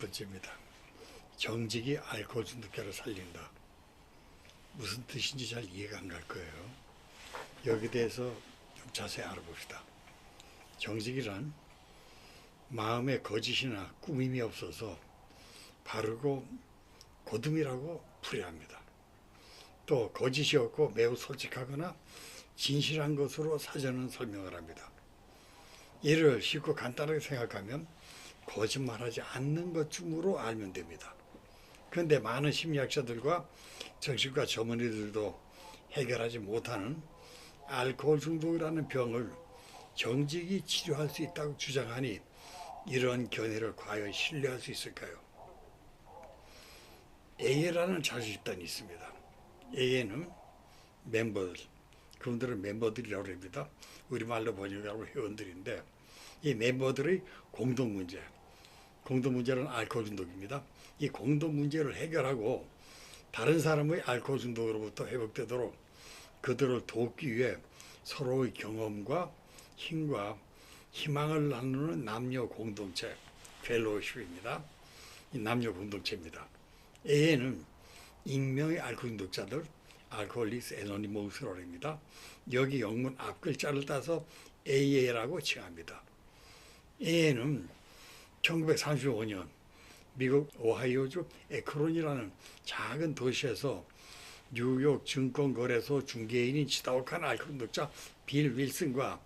번째입니다. 정직이 알코올 중독자를 살린다. 무슨 뜻인지 잘 이해가 안 갈 거예요. 여기에 대해서 좀 자세히 알아봅시다. 정직이란 마음에 거짓이나 꾸밈이 없어서 바르고 고듬이라고 풀이합니다. 또 거짓이 없고 매우 솔직하거나 진실한 것으로 사전은 설명을 합니다. 이를 쉽고 간단하게 생각하면 거짓말하지 않는 것쯤으로 알면 됩니다. 그런데 많은 심리학자들과 정신과 전문의들도 해결하지 못하는 알코올 중독이라는 병을 정직이 치료할 수 있다고 주장하니 이런 견해를 과연 신뢰할 수 있을까요? A라는 자주 집단이 있습니다. A는 멤버들, 그분들은 멤버들이라고 합니다. 우리말로 번역하면 회원들인데 이 멤버들의 공동 문제는 알코올 중독입니다. 이 공동 문제를 해결하고 다른 사람의 알코올 중독으로부터 회복되도록 그들을 돕기 위해 서로의 경험과 힘과 희망을 나누는 남녀 공동체, 펠로우십입니다. 이 남녀 공동체입니다. A에는 익명의 알코올 중독자들, 알코올릭스 애노니머스라고 합니다. 여기 영문 앞글자를 따서 AA라고 칭합니다. A에는 1935년 미국 오하이오주 에크론이라는 작은 도시에서 뉴욕 증권거래소 중개인인 지독한 알코올 중독자 빌 윌슨과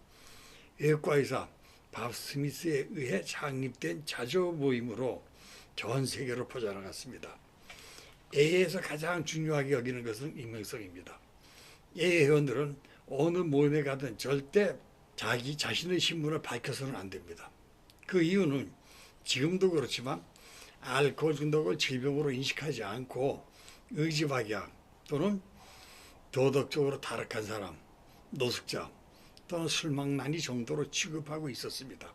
외과 의사 밥 스미스에 의해 창립된 자조 모임으로 전 세계로 퍼져나갔습니다. A에서 가장 중요하게 여기는 것은 익명성입니다. A 회원들은 어느 모임에 가든 절대 자신의 신분을 밝혀서는 안 됩니다. 그 이유는 지금도 그렇지만 알코올 중독을 질병으로 인식하지 않고 의지박약 또는 도덕적으로 타락한 사람, 노숙자 또는 술망나니 정도로 취급하고 있었습니다.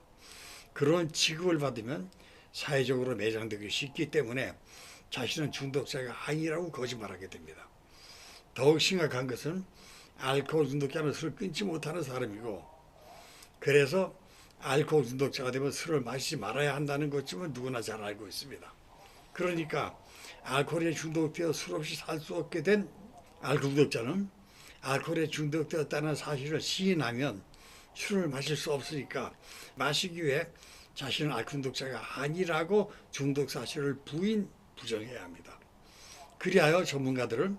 그런 취급을 받으면 사회적으로 매장되기 쉽기 때문에 자신은 중독자가 아니라고 거짓말하게 됩니다. 더욱 심각한 것은 알코올 중독자는 술을 끊지 못하는 사람이고 그래서 알코올 중독자가 되면 술을 마시지 말아야 한다는 것쯤은 누구나 잘 알고 있습니다. 그러니까 알코올에 중독되어 술 없이 살 수 없게 된 알코올 중독자는 알코올에 중독되었다는 사실을 시인하면 술을 마실 수 없으니까 마시기 위해 자신은 알코올 중독자가 아니라고 중독 사실을 부정해야 합니다. 그리하여 전문가들은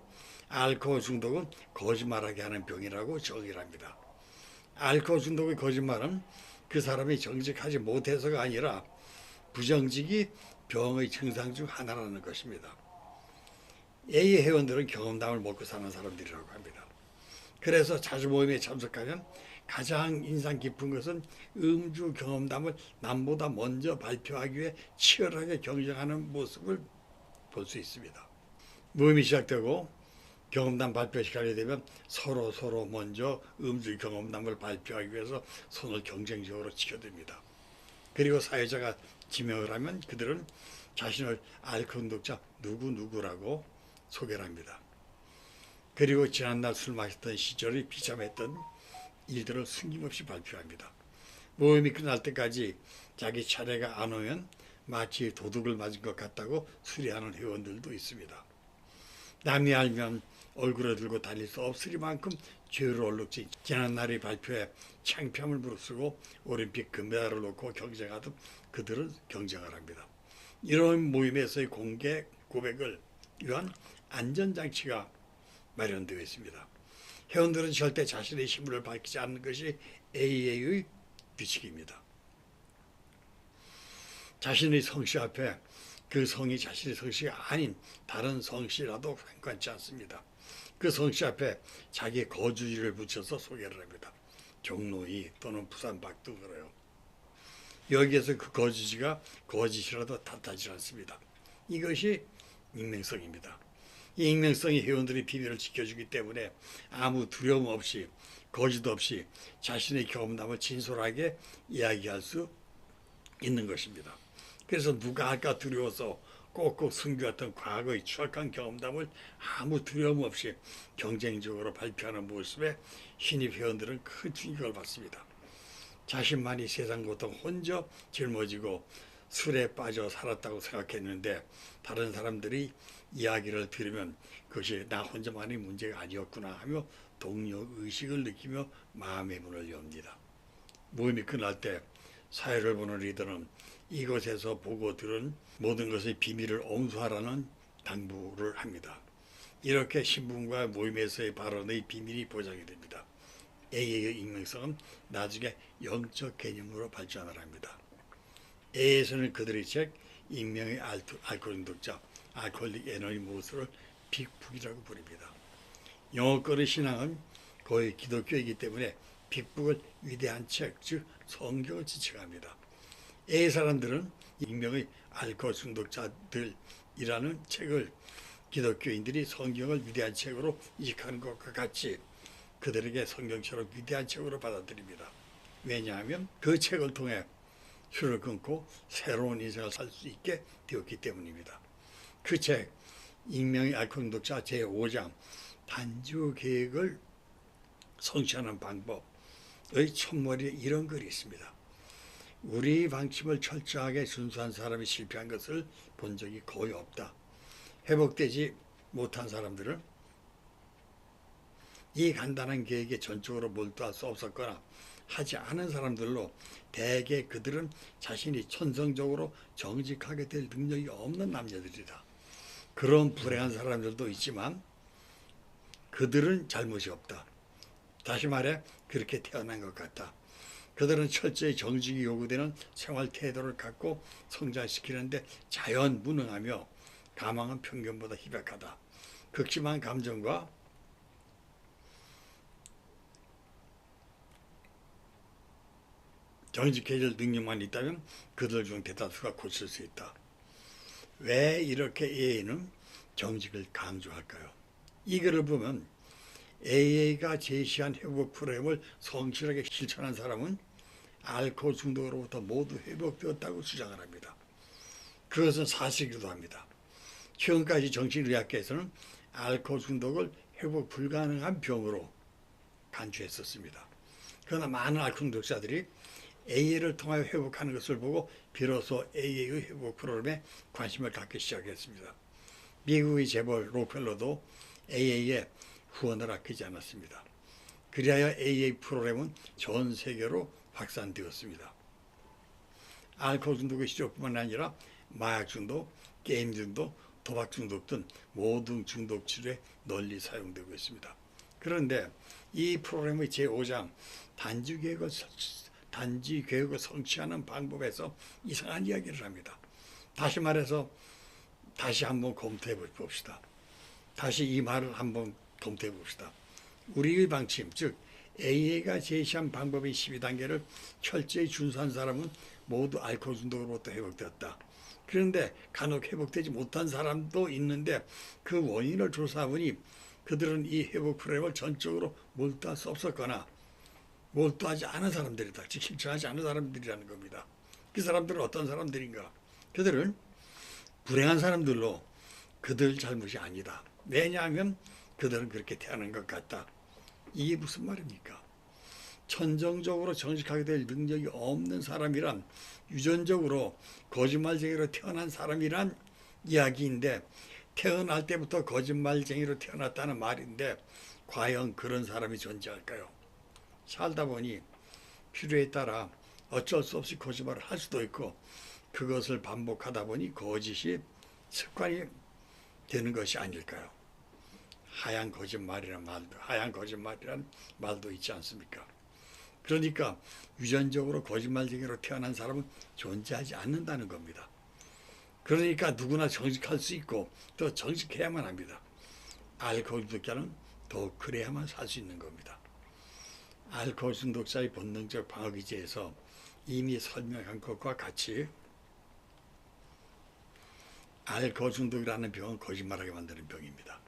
알코올 중독은 거짓말하게 하는 병이라고 정의를 합니다. 알코올 중독의 거짓말은 그 사람이 정직하지 못해서가 아니라 부정직이 병의 증상 중 하나라는 것입니다. A 회원들은 경험담을 먹고 사는 사람들이라고 합니다. 그래서 자주 모임에 참석하면 가장 인상 깊은 것은 음주 경험담을 남보다 먼저 발표하기 위해 치열하게 경쟁하는 모습을 볼 수 있습니다. 모임이 시작되고 경험담 발표 시간이 되면 서로 먼저 음주 경험담을 발표하기 위해서 손을 경쟁적으로 치켜듭니다. 그리고 사회자가 지명을 하면 그들은 자신을 알코올 중독자 누구누구라고 소개를 합니다. 그리고 지난날 술 마셨던 시절이 비참했던 일들을 숨김없이 발표합니다. 모임이 끝날 때까지 자기 차례가 안 오면 마치 도둑을 맞은 것 같다고 수리하는 회원들도 있습니다. 남이 알면 얼굴에 들고 다닐 수 없으리만큼 죄를 얼룩진 지난날의 발표에 창피함을 무릅쓰고 올림픽 금메달을 놓고 경쟁하듯 그들은 경쟁을 합니다. 이런 모임에서의 공개 고백을 위한 안전장치가 마련되어 있습니다. 회원들은 절대 자신의 신분을 밝히지 않는 것이 AA의 규칙입니다. 자신의 성씨 앞에 그 성이 자신의 성씨가 아닌 다른 성씨라도 상관치 않습니다. 그 성씨 앞에 자기의 거주지를 붙여서 소개를 합니다. 종로이 또는 부산 박도 그래요. 여기에서 그 거주지가 거짓이라도 탓하지 않습니다. 이것이 익명성입니다. 이 익명성이 회원들의 비밀을 지켜주기 때문에 아무 두려움 없이 거짓 없이 자신의 경험담을 진솔하게 이야기할 수 있는 것입니다. 그래서 누가 할까 두려워서 꼭꼭 숨겨왔던 과거의 추악한 경험담을 아무 두려움 없이 경쟁적으로 발표하는 모습에 신입 회원들은 큰 충격을 받습니다. 자신만이 세상 고통 혼자 짊어지고 술에 빠져 살았다고 생각했는데 다른 사람들이 이야기를 들으면 그것이 나 혼자만의 문제가 아니었구나 하며 동료 의식을 느끼며 마음의 문을 엽니다. 모임이 끝날 때 사회를 보는 리더는 이곳에서 보고 들은 모든 것의 비밀을 옹수하라는 당부를 합니다. 이렇게 신분과 모임에서의 발언의 비밀이 보장이 됩니다. A의 익명성은 나중에 영적 개념으로 발전을 합니다. A에서는 그들의 책 익명의 알코올 중독자 알코올릭 애너니머스를 빅북이라고 부릅니다. 영어권의 신앙은 거의 기독교이기 때문에 빅북을 위대한 책, 즉 성경을 지칭합니다. A 사람들은 익명의 알코올 중독자들이라는 책을 기독교인들이 성경을 위대한 책으로 인식하는 것과 같이 그들에게 성경처럼 위대한 책으로 받아들입니다. 왜냐하면 그 책을 통해 술을 끊고 새로운 인생을 살 수 있게 되었기 때문입니다. 그 책, 익명의 알코올 중독자 제5장 단주 계획을 성취하는 방법의 첫머리에 이런 글이 있습니다. 우리 방침을 철저하게 준수한 사람이 실패한 것을 본 적이 거의 없다. 회복되지 못한 사람들은 이 간단한 계획에 전적으로 몰두할 수 없었거나 하지 않은 사람들로 대개 그들은 자신이 천성적으로 정직하게 될 능력이 없는 남녀들이다. 그런 불행한 사람들도 있지만 그들은 잘못이 없다. 다시 말해 그렇게 태어난 것 같다. 그들은 철저히 정직이 요구되는 생활 태도를 갖고 성장시키는데 자연무능하며 가망은 평균보다 희박하다. 극심한 감정과 정직해질 능력만 있다면 그들 중 대다수가 고칠 수 있다. 왜 이렇게 AA는 정직을 강조할까요? 이 글을 보면 AA가 제시한 회복 프로그램을 성실하게 실천한 사람은 알코올 중독으로부터 모두 회복되었다고 주장을 합니다. 그것은 사실이기도 합니다. 최근까지 정신의학계에서는 알코올 중독을 회복 불가능한 병으로 간주했었습니다. 그러나 많은 알코올 중독자들이 AA를 통하여 회복하는 것을 보고 비로소 AA의 회복 프로그램에 관심을 갖기 시작했습니다. 미국의 재벌 록펠러도 AA에 후원을 아끼지 않았습니다. 그리하여 AA 프로그램은 전 세계로 확산되었습니다. 알코올 중독의 시조뿐만 아니라 마약 중독, 게임 중독, 도박 중독 등 모든 중독 치료에 널리 사용되고 있습니다. 그런데 이 프로그램의 제5장 단지 계획을 성취하는 방법에서 이상한 이야기를 합니다. 다시 말해서 다시 한번 검토해 봅시다. 다시 이 말을 한번 검토해 봅시다. 우리의 방침, 즉 AA가 제시한 방법의 12단계를 철저히 준수한 사람은 모두 알코올 중독으로부터 회복되었다. 그런데 간혹 회복되지 못한 사람도 있는데 그 원인을 조사해보니 그들은 이 회복 프로그램을 전적으로 몰두할 수 없었거나 몰두하지 않은 사람들이다. 즉 실천하지 않은 사람들이라는 겁니다. 그 사람들은 어떤 사람들인가? 그들은 불행한 사람들로 그들 잘못이 아니다. 왜냐하면 그들은 그렇게 태어난 것 같다. 이게 무슨 말입니까? 천정적으로 정직하게 될 능력이 없는 사람이란 유전적으로 거짓말쟁이로 태어난 사람이란 이야기인데 태어날 때부터 거짓말쟁이로 태어났다는 말인데 과연 그런 사람이 존재할까요? 살다 보니 필요에 따라 어쩔 수 없이 거짓말을 할 수도 있고 그것을 반복하다 보니 거짓이 습관이 되는 것이 아닐까요? 하얀 거짓말이란 말도 있지 않습니까? 그러니까 유전적으로 거짓말쟁이로 태어난 사람은 존재하지 않는다는 겁니다. 그러니까 누구나 정직할 수 있고 또 정직해야만 합니다. 알코올 중독자는 더욱 그래야만 살 수 있는 겁니다. 알코올 중독자의 본능적 방어기제에서 이미 설명한 것과 같이 알코올 중독이라는 병은 거짓말하게 만드는 병입니다.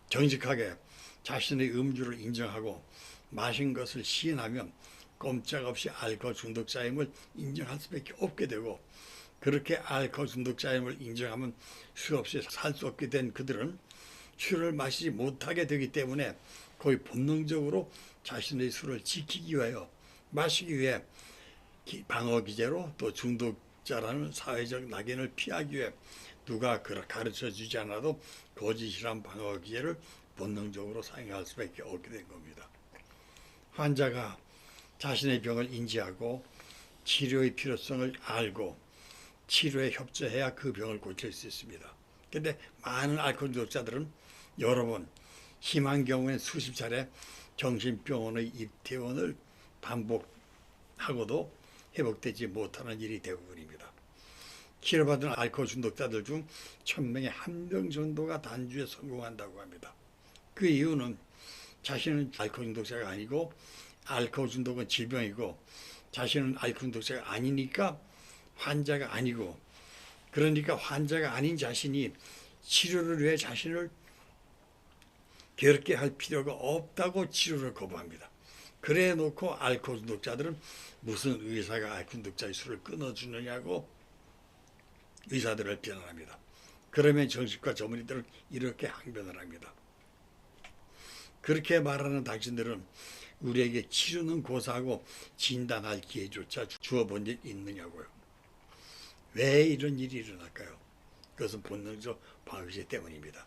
정직하게 자신의 음주를 인정하고 마신 것을 시인하면 꼼짝없이 알코올 중독자임을 인정할 수밖에 없게 되고 그렇게 알코올 중독자임을 인정하면 수없이 살 수 없게 된 그들은 술을 마시지 못하게 되기 때문에 거의 본능적으로 자신의 술을 지키기 위하여 마시기 위해 방어 기제로 또 중독 적자라는 사회적 낙인을 피하기 위해 누가 가르쳐 주지 않아도 거짓이란 방어 기제를 본능적으로 사용할 수밖에 없게 된 겁니다. 환자가 자신의 병을 인지하고 치료의 필요성을 알고 치료에 협조해야 그 병을 고칠 수 있습니다. 그런데 많은 알코올 중독자들은 여러 번, 심한 경우엔 수십 차례 정신병원의 입퇴원을 반복하고도 회복되지 못하는 일이 대부분입니다. 치료받은 알코올 중독자들 중 1000명에 1명 정도가 단주에 성공한다고 합니다. 그 이유는 자신은 알코올 중독자가 아니고 알코올 중독은 질병이고 자신은 알코올 중독자가 아니니까 환자가 아니고, 그러니까 환자가 아닌 자신이 치료를 위해 자신을 괴롭게 할 필요가 없다고 치료를 거부합니다. 그래 놓고 알코올 중독자들은 무슨 의사가 알코올 중독자의 술을 끊어주느냐고 의사들을 비난합니다. 그러면 정신과 전문의들은 이렇게 항변을 합니다. 그렇게 말하는 당신들은 우리에게 치료는 고사하고 진단할 기회조차 주어본 일 있느냐고요. 왜 이런 일이 일어날까요? 그것은 본능적 방어기제 때문입니다.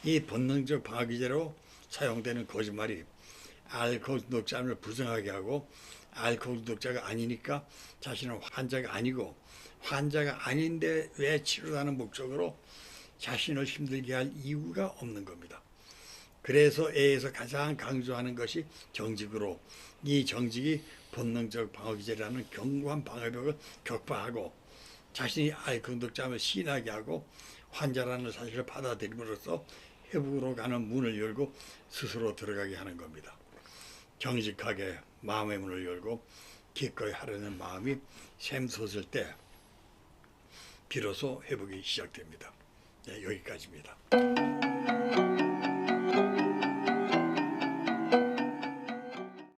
이 본능적 방어기제로 사용되는 거짓말이 알코올 중독자를 부정하게 하고 알코올 중독자가 아니니까 자신은 환자가 아니고 환자가 아닌데 왜 치료하는 목적으로 자신을 힘들게 할 이유가 없는 겁니다. 그래서 A에서 가장 강조하는 것이 정직으로, 이 정직이 본능적 방어기제라는 견고한 방어벽을 격파하고 자신이 알코올 중독자임을 시인하게 하고 환자라는 사실을 받아들임으로써 회복으로 가는 문을 열고 스스로 들어가게 하는 겁니다. 정직하게 마음의 문을 열고 기꺼이 하려는 마음이 샘솟을 때 비로소 회복이 시작됩니다. 네, 여기까지입니다.